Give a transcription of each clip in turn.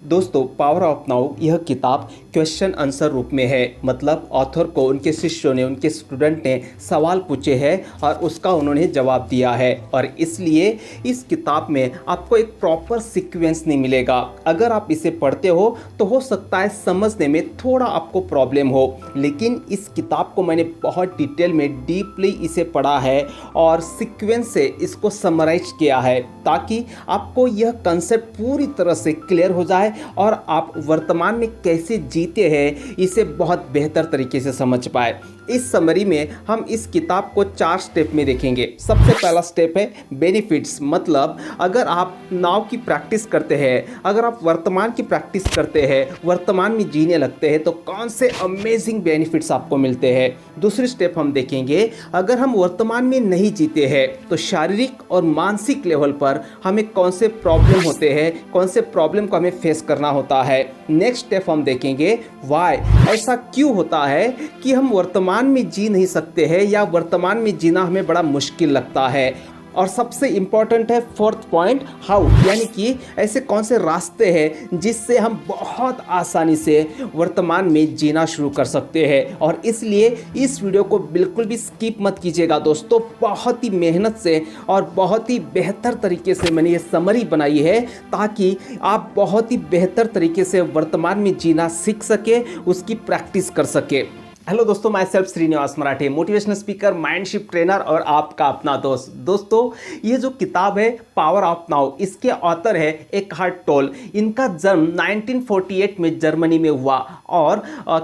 दोस्तों, power of now यह किताब क्वेश्चन आंसर रूप में है। मतलब ऑथर को उनके शिष्यों ने, उनके स्टूडेंट ने सवाल पूछे हैं और उसका उन्होंने जवाब दिया है। और इसलिए इस किताब में आपको एक प्रॉपर सीक्वेंस नहीं मिलेगा। अगर आप इसे पढ़ते हो तो हो सकता है समझने में थोड़ा आपको प्रॉब्लम हो, लेकिन इस किताब को मैंने बहुत डिटेल में डीपली इसे पढ़ा है और सीक्वेंस से इसको समराइज किया है ताकि आपको यह कंसेप्ट पूरी तरह से क्लियर हो जाए और आप वर्तमान में कैसे जीते हैं इसे बहुत बेहतर तरीके से समझ पाए। इस समरी में हम इस किताब को 4 स्टेप में देखेंगे। सबसे पहला स्टेप है बेनिफिट्स। मतलब अगर आप नाउ की प्रैक्टिस करते हैं, अगर आप वर्तमान की प्रैक्टिस करते हैं, वर्तमान में जीने लगते हैं तो कौन से अमेजिंग बेनिफिट्स आपको मिलते हैं। दूसरी स्टेप हम देखेंगे, अगर हम वर्तमान में नहीं जीते हैं तो शारीरिक और मानसिक लेवल पर हमें कौन से प्रॉब्लम होते हैं, कौन से प्रॉब्लम को हमें फेस करना होता है। नेक्स्ट स्टेप हम देखेंगे व्हाई, ऐसा क्यों होता है कि हम वर्तमान में जी नहीं सकते हैं या वर्तमान में जीना हमें बड़ा मुश्किल लगता है। और सबसे इंपॉर्टेंट है फोर्थ पॉइंट हाउ, यानी कि ऐसे कौन से रास्ते हैं जिससे हम बहुत आसानी से वर्तमान में जीना शुरू कर सकते हैं। और इसलिए इस वीडियो को बिल्कुल भी स्किप मत कीजिएगा दोस्तों। बहुत ही मेहनत से और बहुत ही बेहतर तरीके से मैंने ये समरी बनाई है ताकि आप बहुत ही बेहतर तरीके से वर्तमान में जीना सीख सके, उसकी प्रैक्टिस कर सके। हेलो दोस्तों, my self Srinivas Marathe, motivational speaker, माइंडशिप trainer और आपका अपना दोस्त। दोस्तों, ये जो किताब है पावर ऑफ नाउ, इसके ऑथर है एकहार्ट टोल। इनका जन्म 1948 में जर्मनी में हुआ और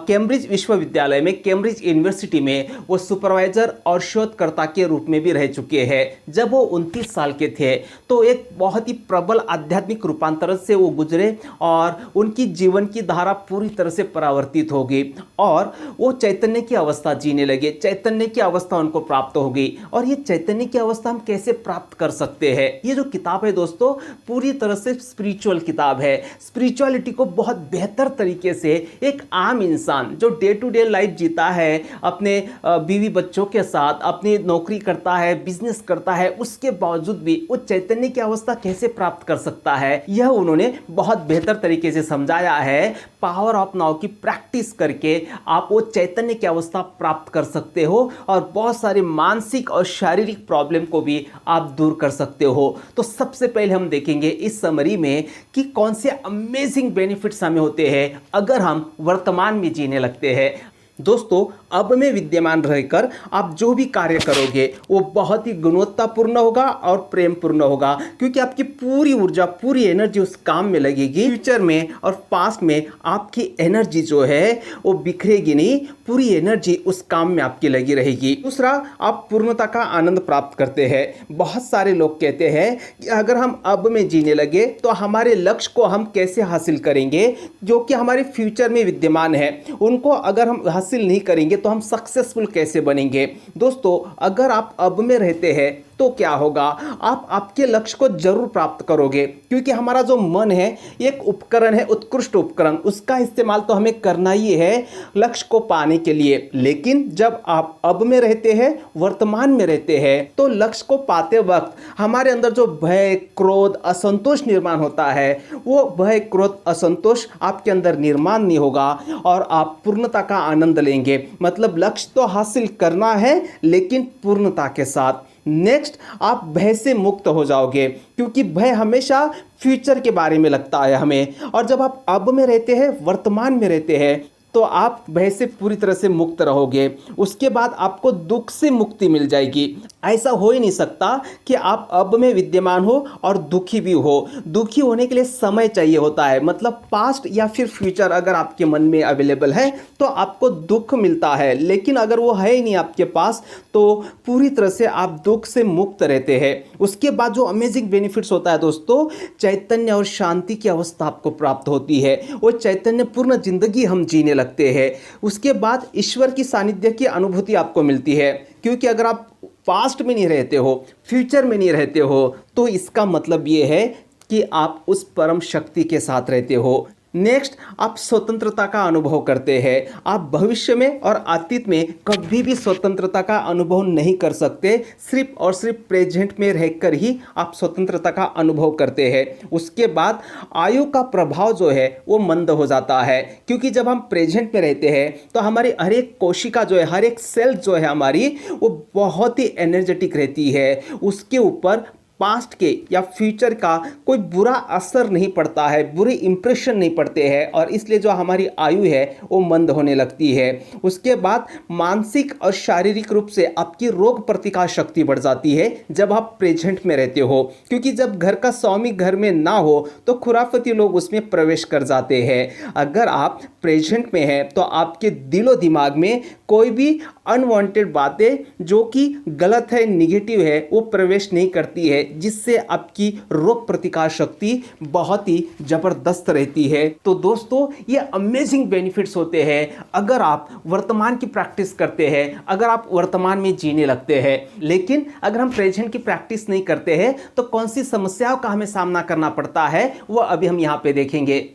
कैम्ब्रिज विश्वविद्यालय में, कैम्ब्रिज यूनिवर्सिटी में वो सुपरवाइजर और शोधकर्ता के रूप में भी रह चुके हैं। जब वो 29 साल के थे तो एक बहुत ही प्रबल आध्यात्मिक रूपांतरण से वो गुजरे और उनकी जीवन की धारा पूरी तरह से परावर्तित हो गई और वो चैतन्य की अवस्था जीने लगे। चैतन्य की अवस्था उनको प्राप्त हो गई। और ये चैतन्य की अवस्था हम कैसे प्राप्त कर सकते हैं? ये जो किताब है दोस्तों, पूरी तरह से स्पिरिचुअल किताब है। स्पिरिचुअलिटी को बहुत बेहतर तरीके से एक आम इंसान जो डे टू डे लाइफ जीता है, अपने बीवी बच्चों के साथ अपनी नौकरी करता है, बिजनेस करता है, उसके बावजूद भी वो चैतन्य की अवस्था कैसे प्राप्त कर सकता है, यह उन्होंने बहुत बेहतर तरीके से समझाया है। पावर ऑफ नाउ की प्रैक्टिस करके आप वो चैतन्य की अवस्था प्राप्त कर सकते हो और बहुत सारे मानसिक और शारीरिक प्रॉब्लम को भी आप दूर कर सकते हो। तो सबसे पहले हम देखेंगे इस समरी में कि कौन से अमेजिंग बेनिफिट्स हमें होते हैं अगर हम वर्तमान में जीने लगते हैं। दोस्तों, अब में विद्यमान रहकर आप जो भी कार्य करोगे वो बहुत ही गुणवत्तापूर्ण होगा और प्रेमपूर्ण होगा, क्योंकि आपकी पूरी ऊर्जा, पूरी एनर्जी उस काम में लगेगी। फ्यूचर में और पास्ट में आपकी एनर्जी जो है वो बिखरेगी नहीं, पूरी एनर्जी उस काम में आपकी लगी रहेगी। दूसरा, आप पूर्णता का आनंद प्राप्त करते हैं। बहुत सारे लोग कहते हैं कि अगर हम अब में जीने लगे तो हमारे लक्ष्य को हम कैसे हासिल करेंगे जो कि हमारे फ्यूचर में विद्यमान है, उनको अगर हम हासिल नहीं करेंगे तो हम सक्सेसफुल कैसे बनेंगे। दोस्तों, अगर आप अब में रहते हैं तो क्या होगा, आप आपके लक्ष्य को जरूर प्राप्त करोगे, क्योंकि हमारा जो मन है एक उपकरण है, उत्कृष्ट उपकरण, उसका इस्तेमाल तो हमें करना ही है लक्ष्य को पाने के लिए। लेकिन जब आप अब में रहते हैं, वर्तमान में रहते हैं, तो लक्ष्य को पाते वक्त हमारे अंदर जो भय, क्रोध, असंतोष निर्माण होता है, वो भय, क्रोध, असंतोष आपके अंदर निर्माण नहीं होगा और आप पूर्णता का आनंद लेंगे। मतलब लक्ष्य तो हासिल करना है लेकिन पूर्णता के साथ। नेक्स्ट, आप भय से मुक्त हो जाओगे, क्योंकि भय हमेशा फ्यूचर के बारे में लगता है हमें। और जब आप अब में रहते हैं, वर्तमान में रहते हैं, तो आप भय से पूरी तरह से मुक्त रहोगे। उसके बाद आपको दुख से मुक्ति मिल जाएगी। ऐसा हो ही नहीं सकता कि आप अब में विद्यमान हो और दुखी भी हो। दुखी होने के लिए समय चाहिए होता है। मतलब पास्ट या फिर फ्यूचर अगर आपके मन में अवेलेबल है तो आपको दुख मिलता है, लेकिन अगर वो है ही नहीं आपके पास तो पूरी तरह से आप दुख से मुक्त रहते हैं। उसके बाद जो अमेजिंग बेनिफिट्स होता है दोस्तों, चैतन्य और शांति की अवस्था आपको प्राप्त होती है। वो चैतन्यपूर्ण जिंदगी हम जीने लगते हैं। उसके बाद ईश्वर की सानिध्य की अनुभूति आपको मिलती है, क्योंकि अगर आप पास्ट में नहीं रहते हो, फ्यूचर में नहीं रहते हो, तो इसका मतलब ये है कि आप उस परम शक्ति के साथ रहते हो। नेक्स्ट, आप स्वतंत्रता का अनुभव करते हैं। आप भविष्य में और अतीत में कभी भी स्वतंत्रता का अनुभव नहीं कर सकते, सिर्फ और सिर्फ प्रेजेंट में रहकर ही आप स्वतंत्रता का अनुभव करते हैं। उसके बाद आयु का प्रभाव जो है वो मंद हो जाता है, क्योंकि जब हम प्रेजेंट में रहते हैं तो हमारी हर एक कोशिका जो है, हर एक सेल जो है हमारी, वो बहुत ही एनर्जेटिक रहती है। उसके ऊपर पास्ट के या फ्यूचर का कोई बुरा असर नहीं पड़ता है, बुरे इंप्रेशन नहीं पड़ते हैं, और इसलिए जो हमारी आयु है वो मंद होने लगती है। उसके बाद मानसिक और शारीरिक रूप से आपकी रोग प्रतिकार शक्ति बढ़ जाती है जब आप प्रेजेंट में रहते हो, क्योंकि जब घर का स्वामी घर में ना हो तो खुराफती लोग उसमें प्रवेश कर जाते हैं। अगर आप प्रेजेंट में हैं तो आपके दिलो दिमाग में कोई भी अनवांटेड बातें जो कि गलत है, निगेटिव है, वो प्रवेश नहीं करती है, जिससे आपकी रोग प्रतिकार शक्ति बहुत ही जबरदस्त रहती है। तो दोस्तों, ये अमेजिंग बेनिफिट्स होते हैं अगर आप वर्तमान की प्रैक्टिस करते हैं, अगर आप वर्तमान में जीने लगते हैं। लेकिन अगर हम प्रेजेंट की प्रैक्टिस नहीं करते हैं तो कौन सी समस्याओं का हमें सामना करना पड़ता है, वो अभी हम यहाँ पे देखेंगे।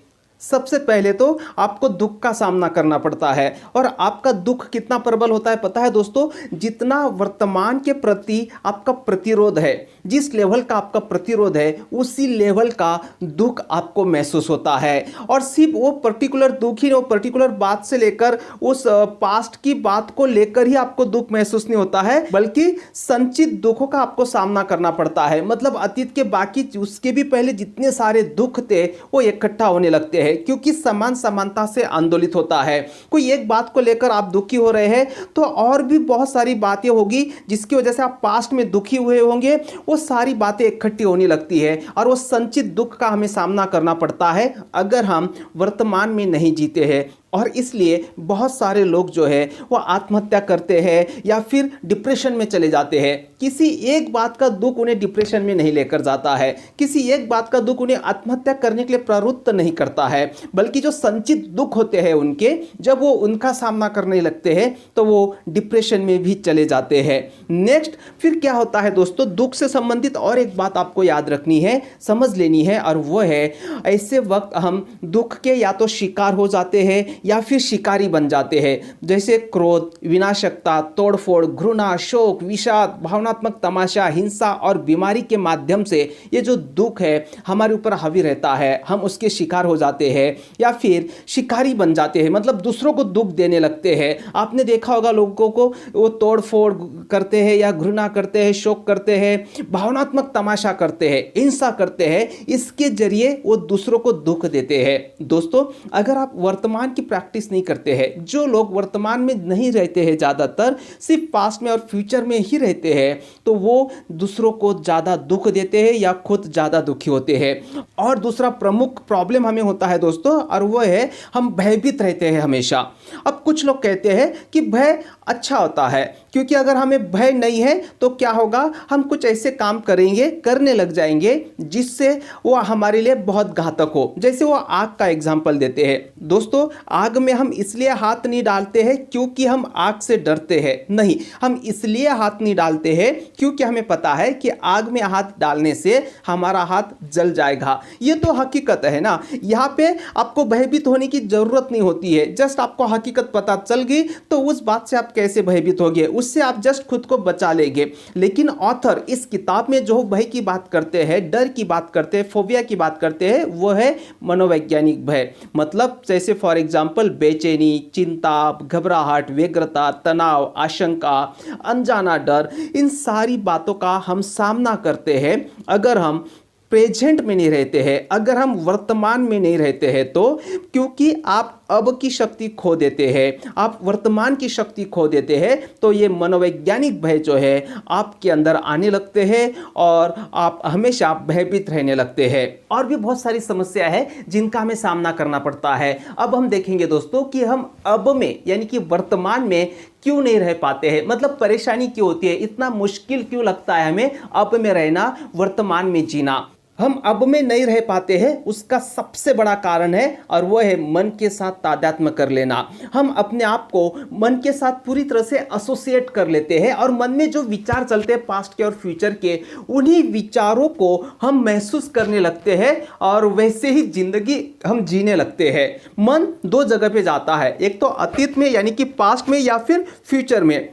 सबसे पहले तो आपको दुख का सामना करना पड़ता है, और आपका दुख कितना प्रबल होता है पता है दोस्तों? जितना वर्तमान के प्रति आपका प्रतिरोध है, जिस लेवल का आपका प्रतिरोध है, उसी लेवल का दुख आपको महसूस होता है। और सिर्फ वो पर्टिकुलर दुख ही, वो पर्टिकुलर बात से लेकर उस पास्ट की बात को लेकर ही आपको दुख महसूस नहीं होता है, बल्कि संचित दुखों का आपको सामना करना पड़ता है। मतलब अतीत के बाकी, उसके भी पहले जितने सारे दुख थे वो इकट्ठा होने लगते हैं, क्योंकि समान समानता से आंदोलित होता है। कोई एक बात को लेकर आप दुखी हो रहे हैं तो और भी बहुत सारी बातें होगी जिसकी वजह से आप पास्ट में दुखी हुए होंगे, वो सारी बातें इकट्ठी होने लगती है, और वो संचित दुख का हमें सामना करना पड़ता है अगर हम वर्तमान में नहीं जीते हैं। और इसलिए बहुत सारे लोग जो है वो आत्महत्या करते हैं या फिर डिप्रेशन में चले जाते हैं। किसी एक बात का दुख उन्हें डिप्रेशन में नहीं लेकर जाता है, किसी एक बात का दुख उन्हें आत्महत्या करने के लिए प्रवृत्त नहीं करता है, बल्कि जो संचित दुख होते हैं उनके, जब वो उनका सामना करने लगते हैं तो वो डिप्रेशन में भी चले जाते हैं। नेक्स्ट, फिर क्या होता है दोस्तों? दुख से संबंधित और एक बात आपको याद रखनी है, समझ लेनी है, और वो है ऐसे वक्त हम दुख के या तो शिकार हो जाते हैं या फिर शिकारी बन जाते हैं। जैसे क्रोध, विनाशकता, तोड़फोड़, घृणा, शोक, विषाद, भावनात्मक तमाशा, हिंसा और बीमारी के माध्यम से ये जो दुख है हमारे ऊपर हावी रहता है, हम उसके शिकार हो जाते हैं या फिर शिकारी बन जाते हैं, मतलब दूसरों को दुख देने लगते हैं। आपने देखा होगा लोगों को, वो तोड़फोड़ करते हैं या घृणा करते हैं, शोक करते हैं, भावनात्मक तमाशा करते हैं, हिंसा करते हैं, इसके जरिए वो दूसरों को दुख देते हैं। दोस्तों, अगर आप वर्तमान की प्रैक्टिस नहीं करते हैं, जो लोग वर्तमान में नहीं रहते हैं, ज़्यादातर सिर्फ पास्ट में और फ्यूचर में ही रहते हैं, तो वो दूसरों को ज़्यादा दुख देते हैं या खुद ज़्यादा दुखी होते हैं। और दूसरा प्रमुख प्रॉब्लम हमें होता है दोस्तों, और वो है हम भयभीत रहते हैं हमेशा। अब कुछ लोग कहते हैं कि भय अच्छा होता है, क्योंकि अगर हमें भय नहीं है तो क्या होगा, हम कुछ ऐसे काम करेंगे, करने लग जाएंगे जिससे वो हमारे लिए बहुत घातक हो। जैसे वो आग का एग्जाम्पल देते हैं। दोस्तों, आग में हम इसलिए हाथ नहीं डालते हैं क्योंकि हम आग से डरते हैं, नहीं, हम इसलिए हाथ नहीं डालते हैं क्योंकि हमें पता है कि आग में हाथ डालने से हमारा हाथ जल जाएगा। ये तो हकीकत है ना, यहाँ पे आपको भयभीत होने की जरूरत नहीं होती है। जस्ट आपको हकीकत पता चल गई तो उस बात से आप कैसे भयभीत होंगे, उससे आप जस्ट खुद को बचा लेंगे। लेकिन ऑथर इस किताब में जो भय की बात करते हैं, डर की बात करते हैं, फोबिया की बात करते हैं, वो है मनोवैज्ञानिक भय। मतलब जैसे फॉर एग्जाम्पल बेचैनी, चिंता, घबराहट, व्यग्रता, तनाव, आशंका, अनजाना डर, इन सारी बातों का हम सामना करते हैं अगर हम प्रेजेंट में नहीं रहते हैं, अगर हम वर्तमान में नहीं रहते हैं तो। क्योंकि आप अब की शक्ति खो देते हैं, आप वर्तमान की शक्ति खो देते हैं, तो ये मनोवैज्ञानिक भय जो है आपके अंदर आने लगते हैं और आप हमेशा भयभीत रहने लगते हैं। और भी बहुत सारी समस्या है जिनका हमें सामना करना पड़ता है। अब हम देखेंगे दोस्तों कि हम अब में यानी कि वर्तमान में क्यों नहीं रह पाते हैं, मतलब परेशानी क्यों होती है, इतना मुश्किल क्यों लगता है हमें अब में रहना, वर्तमान में जीना। हम अब में नहीं रह पाते हैं, उसका सबसे बड़ा कारण है और वो है मन के साथ तादात्म्य कर लेना। हम अपने आप को मन के साथ पूरी तरह से एसोसिएट कर लेते हैं और मन में जो विचार चलते हैं पास्ट के और फ्यूचर के, उन्हीं विचारों को हम महसूस करने लगते हैं और वैसे ही जिंदगी हम जीने लगते हैं। मन दो जगह पे जाता है, एक तो अतीत में यानी कि पास्ट में या फिर फ्यूचर में।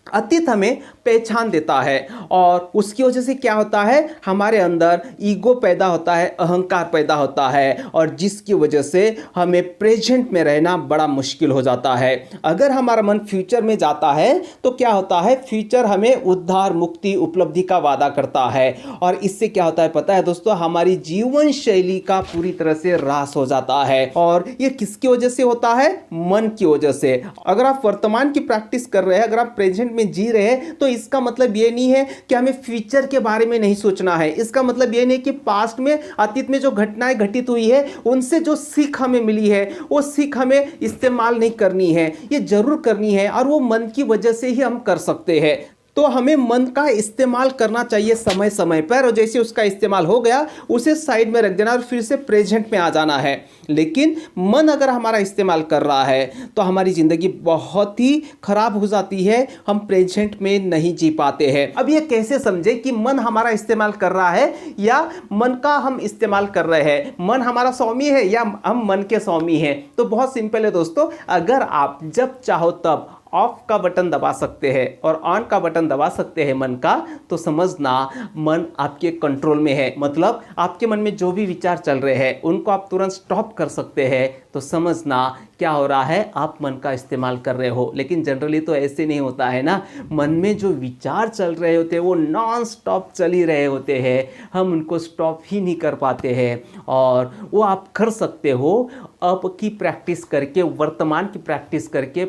अतीत हमें पहचान देता है और उसकी वजह से क्या होता है, हमारे अंदर ईगो पैदा होता है, अहंकार पैदा होता है और जिसकी वजह से हमें प्रेजेंट में रहना बड़ा मुश्किल हो जाता है। अगर हमारा मन फ्यूचर में जाता है तो क्या होता है, फ्यूचर हमें उद्धार, मुक्ति, उपलब्धि का वादा करता है और इससे क्या होता है पता है दोस्तों, हमारी जीवन शैली का पूरी तरह से ह्रास हो जाता है। और ये किसकी वजह से होता है, मन की वजह से। अगर आप वर्तमान की प्रैक्टिस कर रहे हैं, अगर आप प्रेजेंट में जी रहे हैं, तो इसका मतलब ये नहीं है कि हमें फ्यूचर के बारे में नहीं सोचना है। इसका मतलब ये नहीं कि पास्ट में, अतीत में जो घटनाएं घटित हुई है उनसे जो सीख हमें मिली है वो सीख हमें इस्तेमाल नहीं करनी है, ये जरूर करनी है और वो मन की वजह से ही हम कर सकते हैं। तो हमें मन का इस्तेमाल करना चाहिए समय समय पर और जैसे उसका इस्तेमाल हो गया उसे साइड में रख देना और फिर से प्रेजेंट में आ जाना है। लेकिन मन अगर हमारा इस्तेमाल कर रहा है तो हमारी ज़िंदगी बहुत ही खराब हो जाती है, हम प्रेजेंट में नहीं जी पाते हैं। अब ये कैसे समझे कि मन हमारा इस्तेमाल कर रहा है या मन का हम इस्तेमाल कर रहे हैं, मन हमारा स्वामी है या हम मन के स्वामी हैं? तो बहुत सिंपल है दोस्तों, अगर आप जब चाहो तब ऑफ का बटन दबा सकते हैं और ऑन का बटन दबा सकते हैं मन का, तो समझना मन आपके कंट्रोल में है। मतलब आपके मन में जो भी विचार चल रहे हैं उनको आप तुरंत स्टॉप कर सकते हैं, तो समझना क्या हो रहा है, आप मन का इस्तेमाल कर रहे हो। लेकिन जनरली तो ऐसे नहीं होता है ना, मन में जो विचार चल रहे होते हैं वो नॉन स्टॉप चल ही रहे होते हैं, हम उनको स्टॉप ही नहीं कर पाते हैं। और वो आप कर सकते हो अब की प्रैक्टिस करके, वर्तमान की प्रैक्टिस करके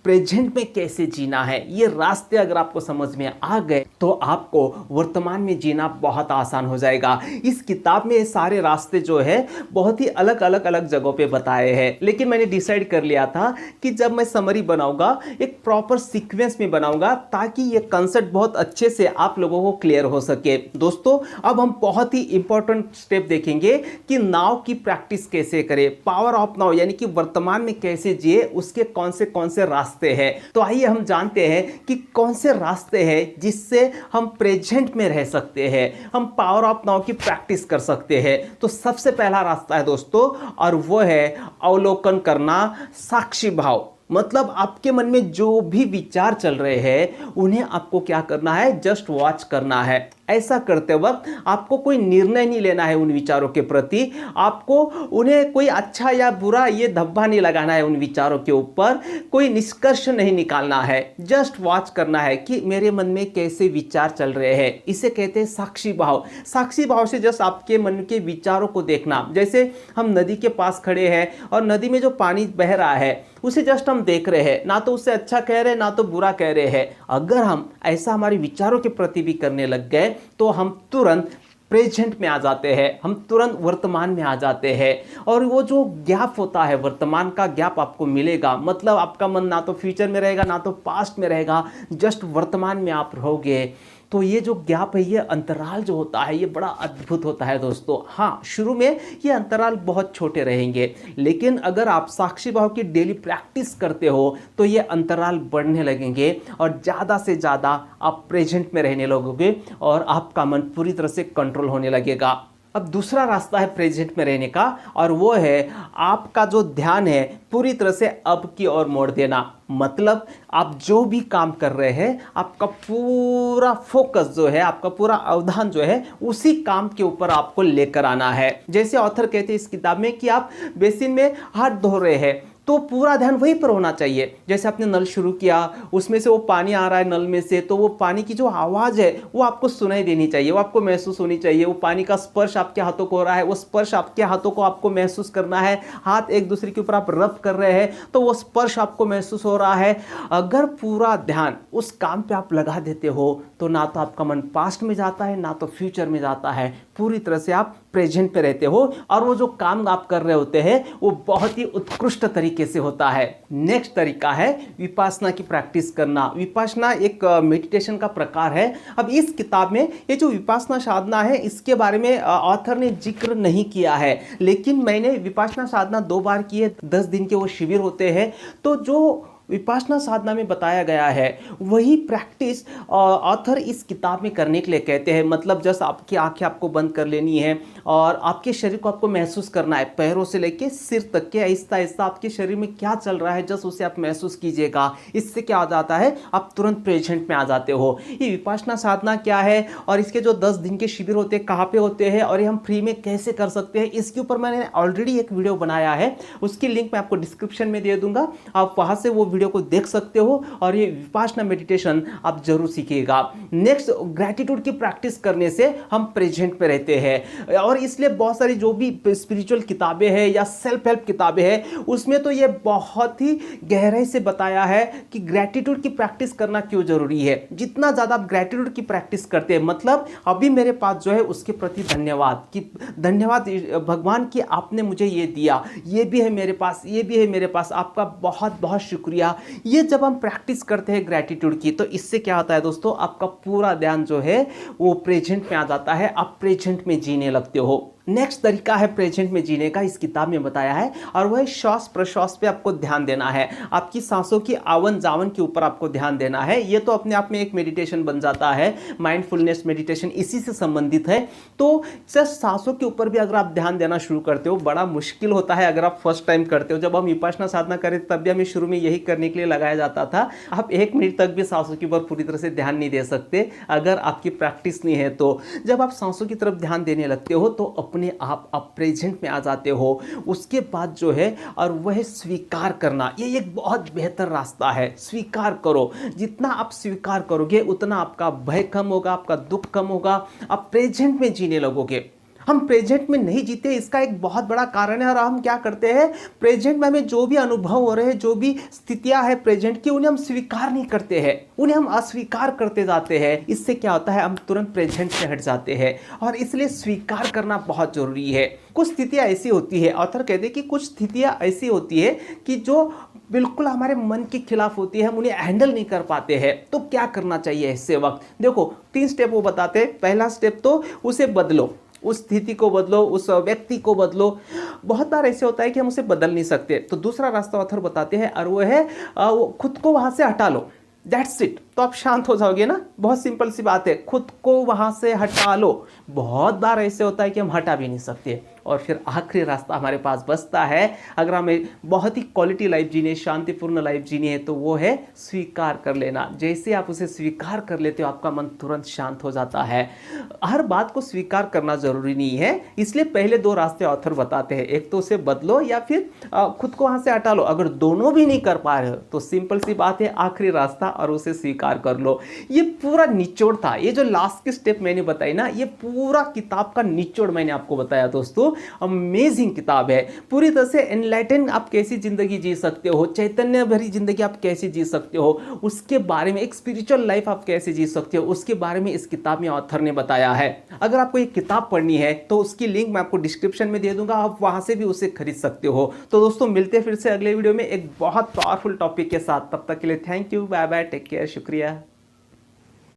प्रेजेंट में कैसे जीना है। ये रास्ते अगर आपको समझ में आ गए तो आपको वर्तमान में जीना बहुत आसान हो जाएगा। इस किताब में ये सारे रास्ते जो है बहुत ही अलग अलग जगहों पे बताए हैं, लेकिन मैंने डिसाइड कर लिया था कि जब मैं समरी बनाऊंगा एक प्रॉपर सीक्वेंस में बनाऊंगा ताकि ये कंसेप्ट बहुत अच्छे से आप लोगों को क्लियर हो सके। दोस्तों अब हम बहुत ही इंपॉर्टेंट स्टेप देखेंगे कि नाउ की प्रैक्टिस कैसे करें, पावर ऑफ नाउ यानी कि वर्तमान में कैसे जिए, उसके कौन से रास्ते हैं। तो आइए हम जानते हैं कि कौन से रास्ते हैं जिससे हम प्रेजेंट में रह सकते हैं, हम पावर ऑफ नाउ की प्रैक्टिस कर सकते हैं। तो सबसे पहला रास्ता है दोस्तों और वो है अवलोकन करना, साक्षी भाव। मतलब आपके मन में जो भी विचार चल रहे हैं उन्हें आपको क्या करना है, जस्ट वॉच करना है। ऐसा करते वक्त आपको कोई निर्णय नहीं लेना है उन विचारों के प्रति, आपको उन्हें कोई अच्छा या बुरा ये धब्बा नहीं लगाना है उन विचारों के ऊपर, कोई निष्कर्ष नहीं निकालना है, जस्ट वॉच करना है कि मेरे मन में कैसे विचार चल रहे हैं। इसे कहते हैं साक्षी भाव। साक्षी भाव से जस्ट आपके मन के विचारों को देखना। जैसे हम नदी के पास खड़े हैं और नदी में जो पानी बह रहा है उसे जस्ट हम देख रहे हैं, ना तो उससे अच्छा कह रहे हैं ना तो बुरा कह रहे हैं। अगर हम ऐसा हमारे विचारों के प्रति भी करने लग गए तो हम तुरंत प्रेजेंट में आ जाते हैं, हम तुरंत वर्तमान में आ जाते हैं और वो जो गैप होता है, वर्तमान का गैप आपको मिलेगा। मतलब आपका मन ना तो फ्यूचर में रहेगा ना तो पास्ट में रहेगा, जस्ट वर्तमान में आप रहोगे। तो ये जो गैप है, ये अंतराल जो होता है, ये बड़ा अद्भुत होता है दोस्तों। हाँ, शुरू में ये अंतराल बहुत छोटे रहेंगे, लेकिन अगर आप साक्षी भाव की डेली प्रैक्टिस करते हो तो ये अंतराल बढ़ने लगेंगे और ज़्यादा से ज़्यादा आप प्रेजेंट में रहने लगोगे और आपका मन पूरी तरह से कंट्रोल होने लगेगा। अब दूसरा रास्ता है प्रेजेंट में रहने का और वो है आपका जो ध्यान है पूरी तरह से अब की ओर मोड़ देना। मतलब आप जो भी काम कर रहे हैं आपका पूरा फोकस जो है, आपका पूरा अवधान जो है उसी काम के ऊपर आपको लेकर आना है। जैसे ऑथर कहते हैं इस किताब में कि आप बेसिन में हाथ धो रहे हैं तो पूरा ध्यान वहीं पर होना चाहिए। जैसे आपने नल शुरू किया, उसमें से वो पानी आ रहा है नल में से, तो वो पानी की जो आवाज़ है वो आपको सुनाई देनी चाहिए, वो आपको महसूस होनी चाहिए। वो पानी का स्पर्श आपके हाथों को हो रहा है, वो स्पर्श आपके हाथों को आपको महसूस करना है। हाथ एक दूसरे के ऊपर आप रब कर रहे हैं तो वो स्पर्श आपको महसूस हो रहा है। अगर पूरा ध्यान उस काम पे आप लगा देते हो तो ना तो आपका मन पास्ट में जाता है ना तो फ्यूचर में जाता है, पूरी तरह से आप प्रेजेंट में रहते हो और वो जो काम आप कर रहे होते हैं वो बहुत ही उत्कृष्ट तरीके से होता है। नेक्स्ट तरीका है विपासना की प्रैक्टिस करना। विपासना एक मेडिटेशन का प्रकार है। अब इस किताब में ये जो विपासना साधना है इसके बारे में ऑथर ने जिक्र नहीं किया है, लेकिन मैंने विपासना साधना 2 बार की है। 10 दिन के वो शिविर होते हैं। तो जो विपासना साधना में बताया गया है वही प्रैक्टिस ऑथर इस किताब में करने के लिए कहते हैं। मतलब जस्ट आपकी आंखें आपको बंद कर लेनी है और आपके शरीर को आपको महसूस करना है, पैरों से लेके सिर तक के आहिस्ता आहिस्ता आपके शरीर में क्या चल रहा है जस्ट उसे आप महसूस कीजिएगा। इससे क्या हो जाता है, आप तुरंत प्रेजेंट में आ जाते हो। ये विपासना साधना क्या है और इसके जो 10 दिन के शिविर होते हैं कहाँ पे होते हैं और ये हम फ्री में कैसे कर सकते हैं, इसके ऊपर मैंने ऑलरेडी एक वीडियो बनाया है। उसकी लिंक मैं आपको डिस्क्रिप्शन में दे दूंगा, आप वहां से वो वीडियो को देख सकते हो और ये विपासना मेडिटेशन आप जरूर सीखिएगा। नेक्स्ट, ग्रैटिट्यूड की प्रैक्टिस करने से हम प्रेजेंट पे रहते हैं और इसलिए बहुत सारी जो भी स्पिरिचुअल किताबें हैं या सेल्फ हेल्प किताबें हैं उसमें तो ये बहुत ही गहराई से बताया है कि ग्रैटिट्यूड की प्रैक्टिस करना क्यों जरूरी है। जितना ज्यादा आप ग्रैटिट्यूड की प्रैक्टिस करते हैं, मतलब अभी मेरे पास जो है उसके प्रति धन्यवाद कि धन्यवाद भगवान कि आपने मुझे ये दिया, ये भी है मेरे पास, ये भी है मेरे पास, आपका बहुत बहुत शुक्रिया। ये जब हम प्रैक्टिस करते हैं ग्रैटिट्यूड की तो इससे क्या होता है दोस्तों, आपका पूरा ध्यान जो है वो प्रेजेंट में आ जाता है, आप प्रेजेंट में जीने लगते हो। नेक्स्ट तरीका है प्रेजेंट में जीने का, इस किताब में बताया है और वह श्वास प्रश्वास पे आपको ध्यान देना है। आपकी सांसों की आवन जावन के ऊपर आपको ध्यान देना है। ये तो अपने आप में एक मेडिटेशन बन जाता है, माइंडफुलनेस मेडिटेशन इसी से संबंधित है। तो जस्ट सांसों के ऊपर भी अगर आप ध्यान देना शुरू करते हो, बड़ा मुश्किल होता है अगर आप फर्स्ट टाइम करते हो। जब हम विपासना साधना करें तब भी हमें शुरू में यही करने के लिए लगाया जाता था। आप 1 मिनट तक भी सांसों के ऊपर पूरी तरह से ध्यान नहीं दे सकते अगर आपकी प्रैक्टिस नहीं है। तो जब आप सांसों की तरफ ध्यान देने लगते हो तो अपने आप प्रेजेंट में आ जाते हो। उसके बाद जो है और वह स्वीकार करना, ये एक बहुत बेहतर रास्ता है। स्वीकार करो, जितना आप स्वीकार करोगे उतना आपका भय कम होगा, आपका दुख कम होगा, आप प्रेजेंट में जीने लगोगे। हम प्रेजेंट में नहीं जीते, इसका एक बहुत बड़ा कारण है। और हम क्या करते हैं, प्रेजेंट में हमें जो भी अनुभव हो रहे हैं, जो भी स्थितियां हैं प्रेजेंट की, उन्हें हम स्वीकार नहीं करते हैं, उन्हें हम अस्वीकार करते जाते हैं। इससे क्या होता है, हम तुरंत प्रेजेंट से हट जाते हैं और इसलिए स्वीकार करना बहुत जरूरी है। कुछ स्थितियां ऐसी होती है, ऑथर कहते हैं कि कुछ स्थितियां ऐसी होती है कि जो बिल्कुल हमारे मन के खिलाफ होती है, हम उन्हें हैंडल नहीं कर पाते हैं। तो क्या करना चाहिए ऐसे वक्त, देखो 3 स्टेप वो बताते हैं। पहला स्टेप तो उसे बदलो, उस स्थिति को बदलो, उस व्यक्ति को बदलो। बहुत बार ऐसे होता है कि हम उसे बदल नहीं सकते, तो दूसरा रास्ता ऑथर बताते हैं और वो है खुद को वहां से हटा लो। दैट्स इट, तो आप शांत हो जाओगे ना। बहुत सिंपल सी बात है, खुद को वहां से हटा लो। बहुत बार ऐसे होता है कि हम हटा भी नहीं सकते। और फिर आखिरी रास्ता हमारे पास बचता है, अगर हमें बहुत ही क्वालिटी लाइफ जीनी है, शांतिपूर्ण लाइफ जीनी है, तो वो है स्वीकार कर लेना। जैसे आप उसे स्वीकार कर लेते हो आपका मन तुरंत शांत हो जाता है। हर बात को स्वीकार करना जरूरी नहीं है, इसलिए पहले 2 रास्ते ऑथर बताते हैं, एक तो उसे बदलो या फिर खुद को वहां से हटा लो। अगर दोनों भी नहीं कर पा रहे हो तो सिंपल सी बात है, आखिरी रास्ता और उसे स्वीकार कर लो। ये पूरा निचोड़ था, ये जो लास्ट की स्टेप मैंने बताई ना, ये पूरा किताब का निचोड़ मैंने आपको बताया दोस्तों। अमेजिंग किताब है, पूरी तरह से एनलाइटन आप कैसी जिंदगी जी सकते हो, चैतन्य भरी जिंदगी आप कैसे जी सकते हो, उसके बारे में, एक स्पिरिचुअल लाइफ आप कैसे जी सकते हो, उसके बारे में इस किताब में ऑथर ने बताया है। अगर आपको ये किताब पढ़नी है तो उसकी लिंक मैं आपको डिस्क्रिप्शन में दे दूंगा, आप वहां से भी उसे खरीद सकते हो। तो दोस्तों मिलते हैं फिर से अगले वीडियो में एक बहुत पावरफुल टॉपिक के साथ। तब तक के लिए thank you, bye bye, take care, शुक्रिया।